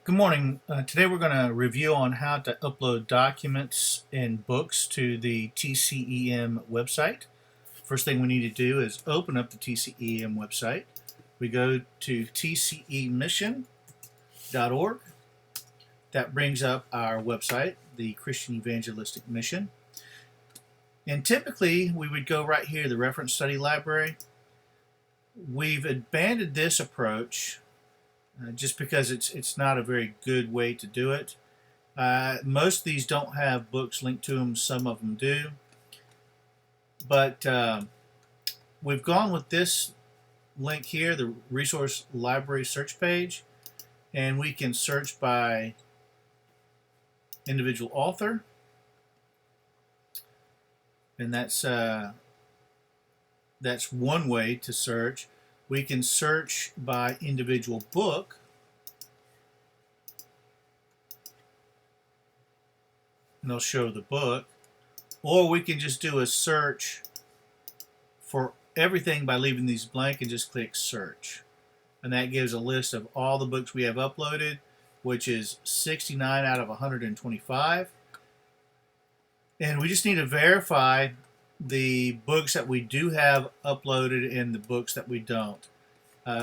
Good morning. Today we're going to review on how to upload documents and books to the TCEM website. First thing we need to do is open up the TCEM website. We go to TCEMission.org. That brings up our website, the Christian Evangelistic Mission. And typically we would go right here, the Reference Study Library. We've abandoned this approach just because it's not a very good way to do it. Most of these don't have books linked to them. Some of them do. But we've gone with this link here, the Resource Library search page, and we can search by individual author, and that's one way to search. We can search by individual book, and they'll show the book, or we can just do a search for everything by leaving these blank and just click search, and that gives a list of all the books we have uploaded, which is 69 out of 125. And we just need to verify the books that we do have uploaded and the books that we don't.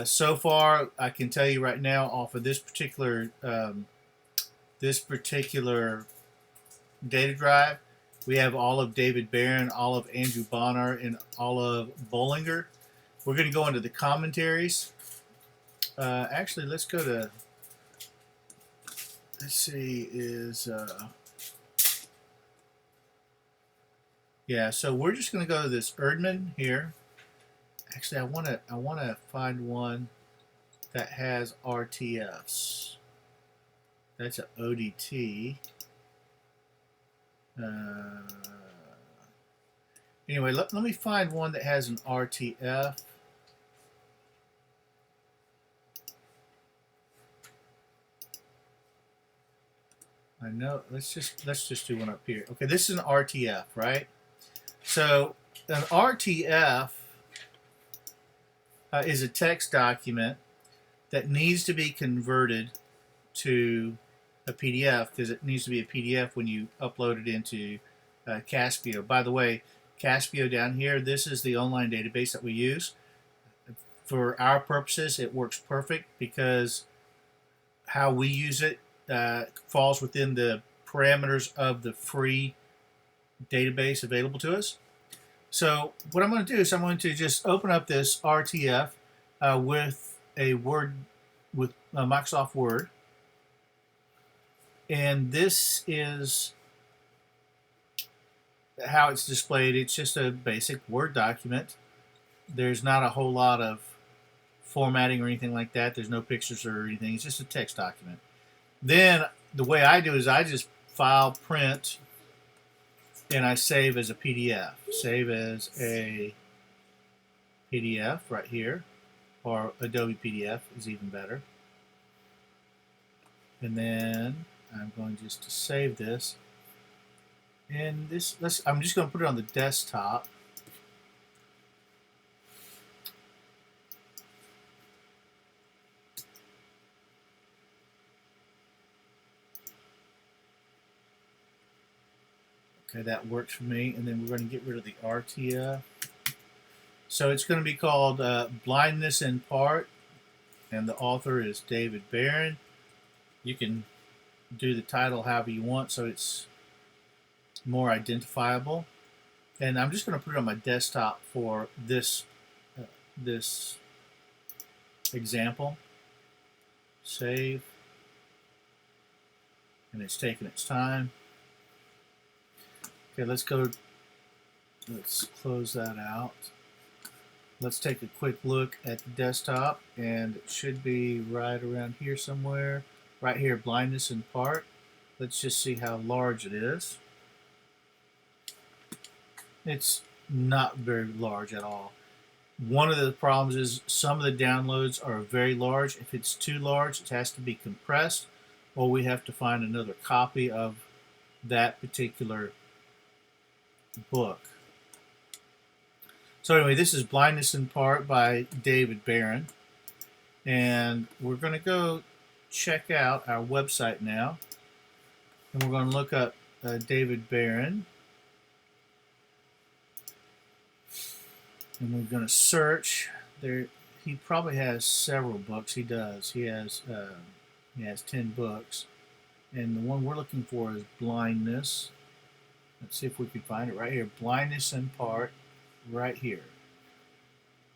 So far, I can tell you right now, off of this particular data drive, we have all of David Barron, all of Andrew Bonner, and all of Bollinger. We're going to go into the commentaries. Actually, let's go to, let's see, yeah, so we're just going to go to this Erdman here. Actually, I want to find one that has RTFs. That's an ODT. Anyway, let me find one that has an RTF. I know. Let's just do one up here. Okay, this is an RTF, right? So an RTF is a text document that needs to be converted to a PDF, because it needs to be a PDF when you upload it into Caspio. By the way, Caspio down here, this is the online database that we use. For our purposes, it works perfect because how we use it falls within the parameters of the free database available to us. So what I'm going to do is I'm going to just open up this RTF with Microsoft Word, and this is how it's displayed. It's just a basic Word document. There's not a whole lot of formatting or anything like that. There's no pictures or anything. It's just a text document. Then the way I do is I just file, print, and I save as a PDF. Save as a PDF right here, or Adobe PDF is even better. And then I'm going just to save this. And I'm just going to put it on the desktop. Okay, that works for me. And then we're going to get rid of the RTF. So it's going to be called Blindness in Part, and the author is David Barron. You can do the title however you want so it's more identifiable. And I'm just going to put it on my desktop for this example. Save. And it's taking its time. Okay, let's close that out. Let's take a quick look at the desktop, and it should be right around here somewhere. Right here, Blindness in Part. Let's just see how large it is. It's not very large at all. One of the problems is some of the downloads are very large. If it's too large, it has to be compressed, or we have to find another copy of that particular book. So anyway, this is Blindness in Part by David Barron, and we're going to go check out our website now, and we're going to look up David Barron, and we're going to search there. He probably has several books. He does. He has 10 books, and the one we're looking for is Blindness. Let's see if we can find it right here. Blindness in Part, right here.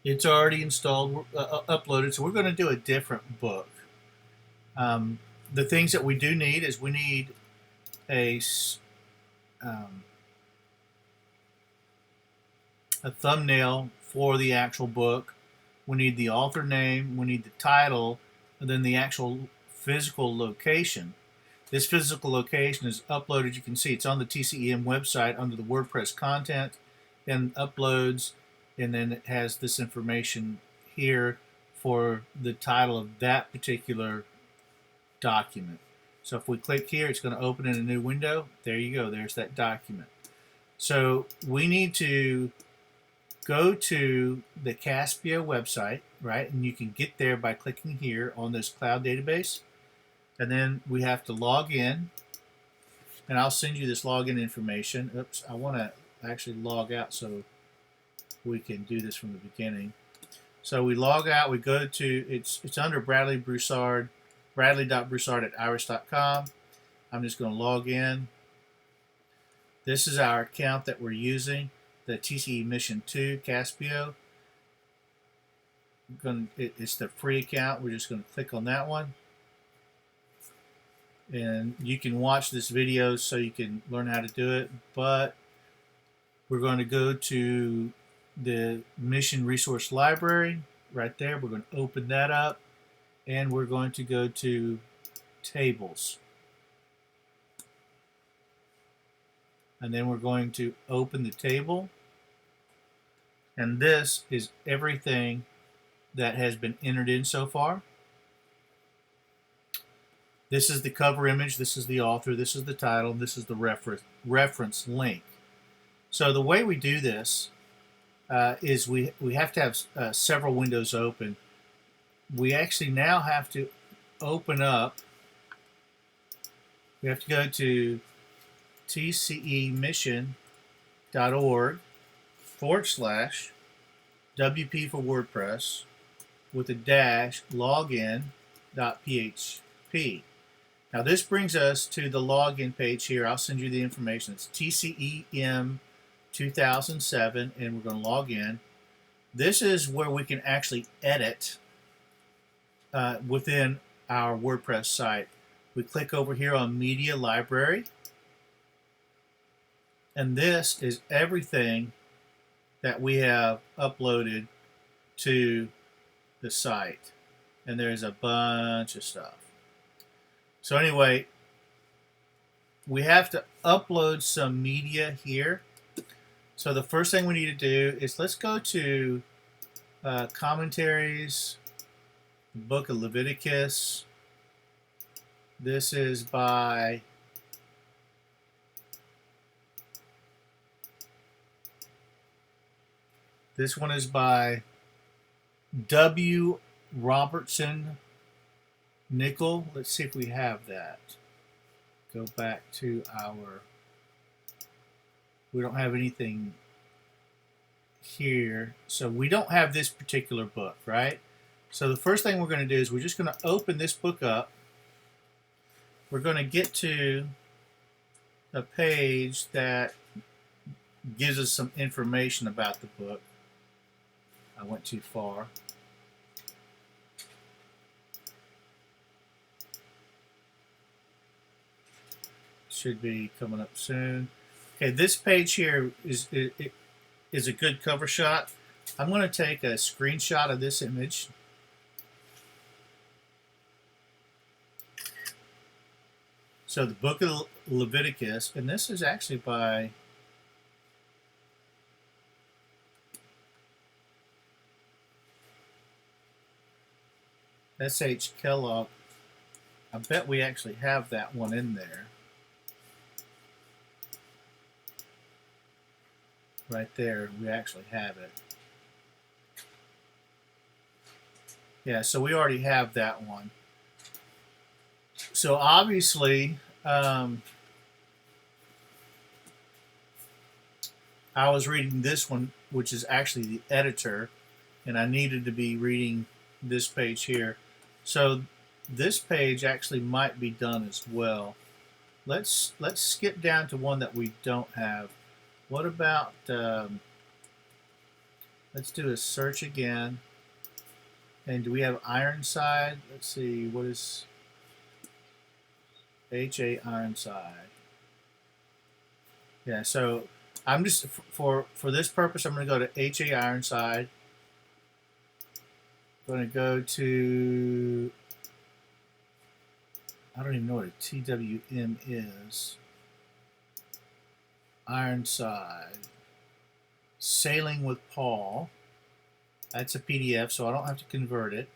It's already installed, uploaded, so we're going to do a different book. The things that we do need is we need a thumbnail for the actual book. We need the author name, we need the title, and then the actual physical location. This physical location is uploaded. You can see it's on the TCEM website under the WordPress content and uploads, and then it has this information here for the title of that particular document. So if we click here, it's going to open in a new window. There you go. There's that document. So we need to go to the Caspio website, right? And you can get there by clicking here on this cloud database. And then we have to log in. And I'll send you this login information. Oops, I want to actually log out so we can do this from the beginning. So we log out. We go to, it's under Bradley Broussard, bradley.broussard@iris.com. I'm just going to log in. This is our account that we're using, the TCEMission 2 Caspio. It's the free account. We're just going to click on that one. And you can watch this video so you can learn how to do it. But we're going to go to the Mission Resource Library right there. We're going to open that up. And we're going to go to Tables. And then we're going to open the table. And this is everything that has been entered in so far. This is the cover image, this is the author, this is the title, this is the reference link. So the way we do this is we have to have several windows open. We actually now have to open up, we have to go to TCEMission.org/WP for WordPress with a dash login.php. Now this brings us to the login page here. I'll send you the information. It's TCEM 2007, and we're going to log in. This is where we can actually edit within our WordPress site. We click over here on Media Library, and this is everything that we have uploaded to the site. And there's a bunch of stuff. So anyway, we have to upload some media here. So the first thing we need to do is let's go to commentaries, Book of Leviticus. This is by W. Robertson Nickel. Let's see if we have that. Go back to we don't have anything here. So we don't have this particular book, right? So the first thing we're going to do is we're just going to open this book up. We're going to get to a page that gives us some information about the book. I went too far. Should be coming up soon. Okay, this page here is a good cover shot. I'm going to take a screenshot of this image. So the Book of Leviticus, and this is actually by S.H. Kellogg. I bet we actually have that one in there. Right there, we actually have it. Yeah, so we already have that one. So obviously, I was reading this one, which is actually the editor, and I needed to be reading this page here. So this page actually might be done as well. Let's skip down to one that we don't have. What about let's do a search again. And do we have Ironside? Let's see, what is HA Ironside? Yeah, so I'm just for this purpose I'm going to go to HA Ironside. I'm going to go to, I don't even know what a TWM is. Ironside. Sailing with Paul. That's a PDF, so I don't have to convert it.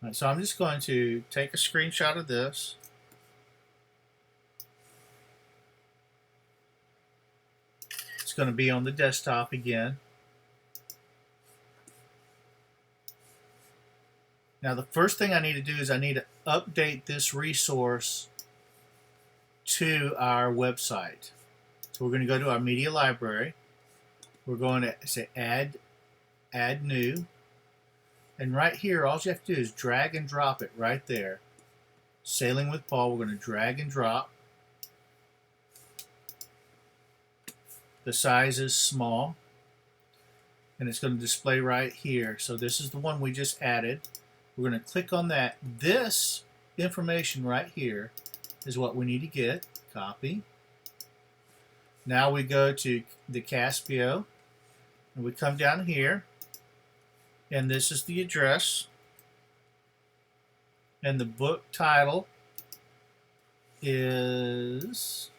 All right, so I'm just going to take a screenshot of this. It's going to be on the desktop again. Now the first thing I need to do is I need to update this resource to our website. So we're going to go to our media library. We're going to say add new. And right here, all you have to do is drag and drop it right there. Sailing with Paul, we're going to drag and drop. The size is small. And it's going to display right here. So this is the one we just added. We're going to click on that. This information right here is what we need to get. Copy. Now we go to the Caspio. And we come down here. And this is the address. And the book title is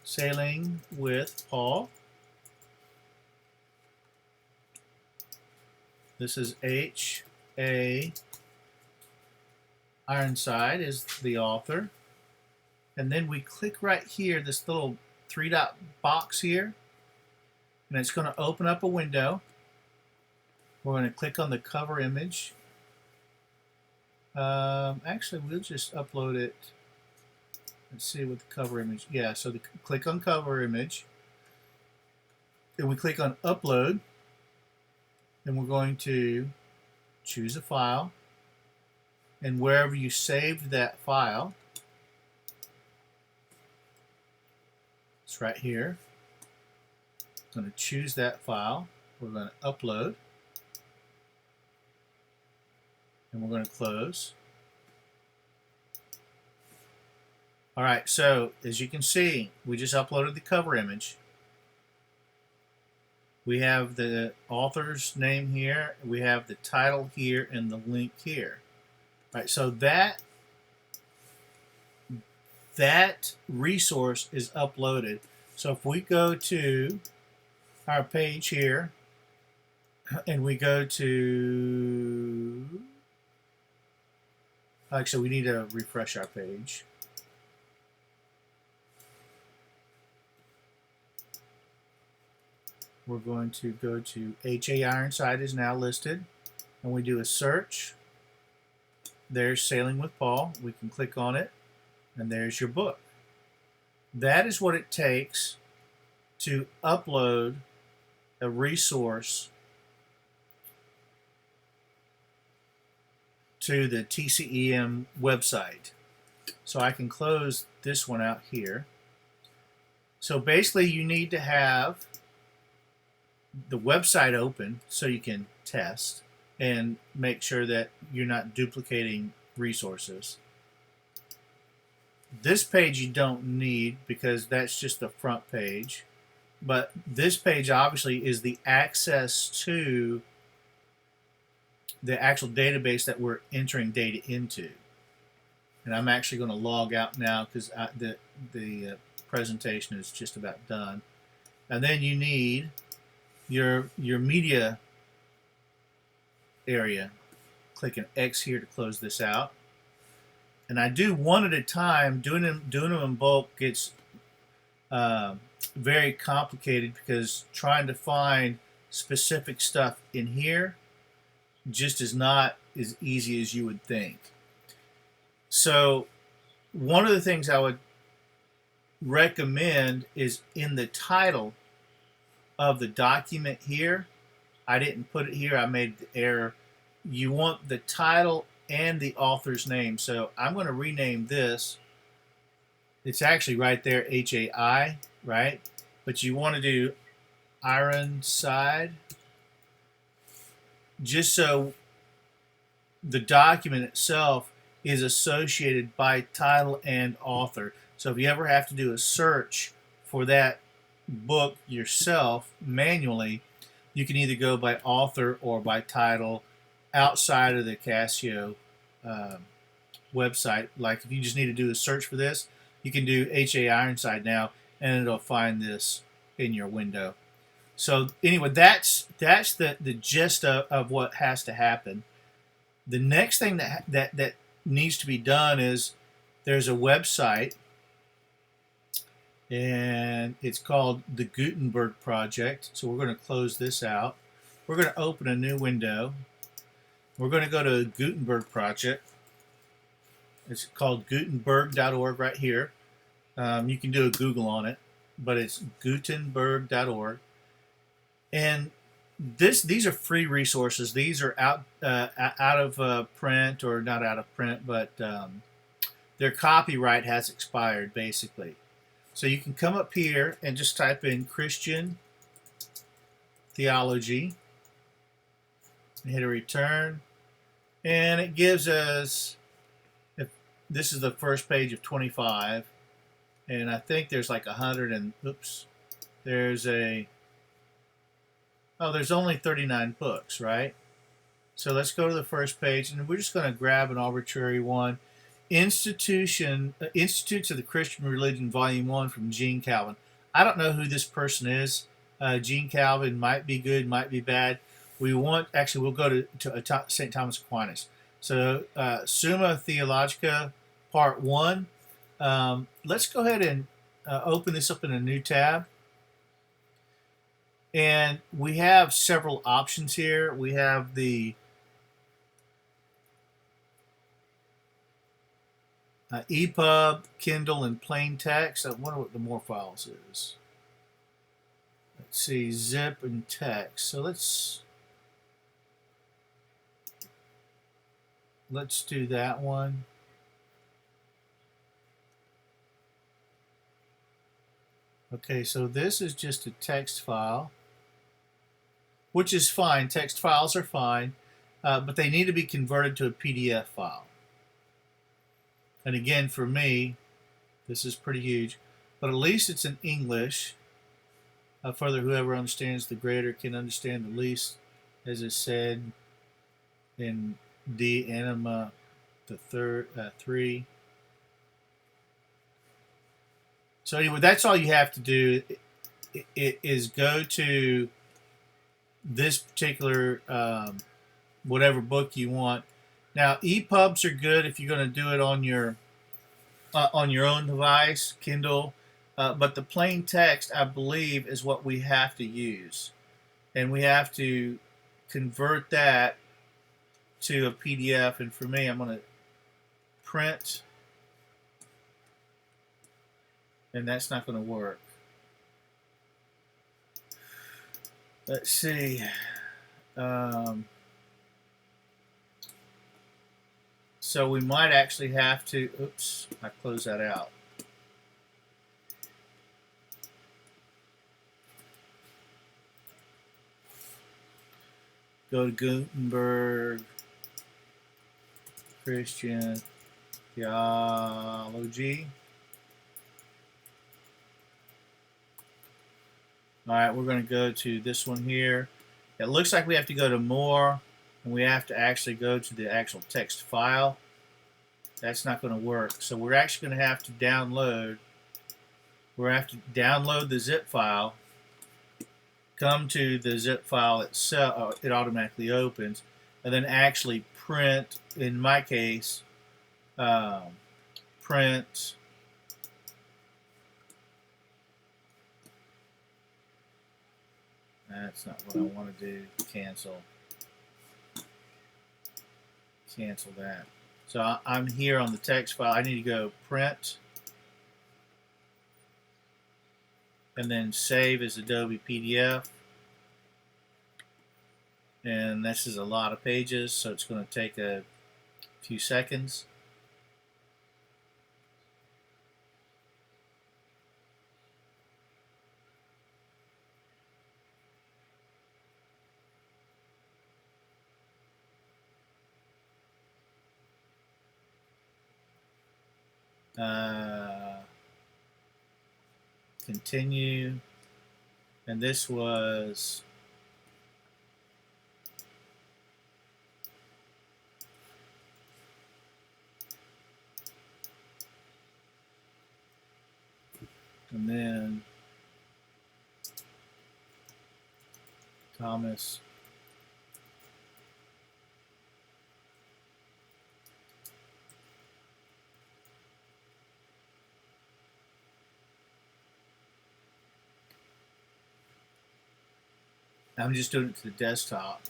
Sailing with Paul. This is H.A. Ironside is the author. And then we click right here, this little three-dot box here. And it's going to open up a window. We're going to click on the cover image. Actually, we'll just upload it. Let's see what the cover image. Yeah, so click on cover image. Then we click on upload. Then we're going to choose a file. And wherever you saved that file, it's right here. I'm going to choose that file. We're going to upload. And we're going to close. All right, so as you can see, we just uploaded the cover image. We have the author's name here. We have the title here and the link here. All right, so that resource is uploaded. So if we go to our page here and we go to, actually we need to refresh our page. We're going to go to H.A. Ironside is now listed, and we do a search. There's Sailing with Paul. We can click on it, and there's your book. That is what it takes to upload a resource to the TCEM website. So I can close this one out here. So basically you need to have the website open so you can test and make sure that you're not duplicating resources. This page you don't need because that's just the front page. But this page obviously is the access to the actual database that we're entering data into. And I'm actually going to log out now because the presentation is just about done. And then you need your media area. Click an X here to close this out. And I do one at a time. Doing them in bulk gets very complicated because trying to find specific stuff in here just is not as easy as you would think. So one of the things I would recommend is in the title of the document here. I didn't put it here. I made the error. You want the title and the author's name. So I'm going to rename this. It's actually right there, HAI, right? But you want to do Ironside, just so the document itself is associated by title and author. So if you ever have to do a search for that book yourself manually, you can either go by author or by title outside of the Casio website. Like if you just need to do a search for this, you can do HA Ironside now, and it'll find this in your window. So anyway, that's the gist of what has to happen. The next thing that needs to be done is there's a website, and it's called the Gutenberg Project. So we're going to close this out. We're going to open a new window. We're going to go to Gutenberg Project. It's called Gutenberg.org right here. You can do a Google on it, but it's Gutenberg.org. And these are free resources. These are out of print, or not out of print, but their copyright has expired, basically. So you can come up here and just type in Christian theology and hit a return, and it gives us, if this is the first page of 25, and I think there's like 100 and there's only 39 books, right? So let's go to the first page, and we're just going to grab an arbitrary one. Institutes of the Christian Religion, Volume 1 from Gene Calvin. I don't know who this person is. Gene Calvin might be good, might be bad. We'll go to St. Thomas Aquinas. So Summa Theologica, Part 1. Let's go ahead and open this up in a new tab. And we have several options here. We have the EPUB, Kindle, and plain text. I wonder what the more files is. Let's see, zip and text. So let's do that one. Okay, so this is just a text file, which is fine. Text files are fine, but they need to be converted to a PDF file. And again, for me, this is pretty huge, but at least it's in English. Further, whoever understands the greater can understand the least, as is said in De Anima, the 3. So anyway, that's all you have to do. It is go to this particular whatever book you want. Now, EPUBs are good if you're going to do it on your own device, Kindle. But the plain text, I believe, is what we have to use, and we have to convert that to a PDF. And for me, I'm going to print, and that's not going to work. Let's see. So we might actually have to, I closed that out. Go to Gutenberg, Christian Theology. All right, we're going to go to this one here. It looks like we have to go to More, and we have to actually go to the actual text file. That's not going to work. So we're actually going to have to download. We're going to have to download the zip file, come to the zip file itself, it automatically opens, and then actually print, in my case, print That's not what I want to do. Cancel. Cancel that. So I'm here on the text file. I need to go print and then save as Adobe PDF. And this is a lot of pages, so it's going to take a few seconds. Continue, and this was and then Thomas I'm just doing it to the desktop.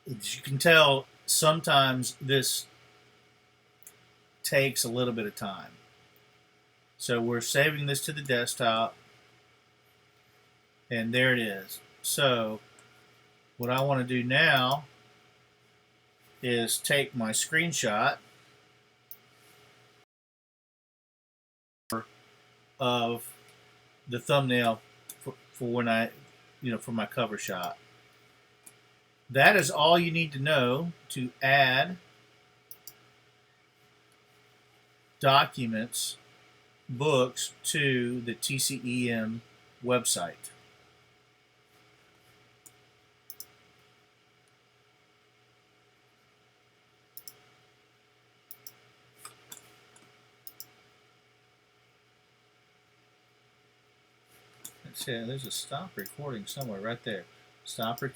As you can tell, sometimes this takes a little bit of time. So we're saving this to the desktop, and there it is. So what I want to do now is take my screenshot of the thumbnail for when I, for my cover shot. That is all you need to know to add documents, books to the TCEM website. Let's see, there's a stop recording somewhere right there. Stop recording.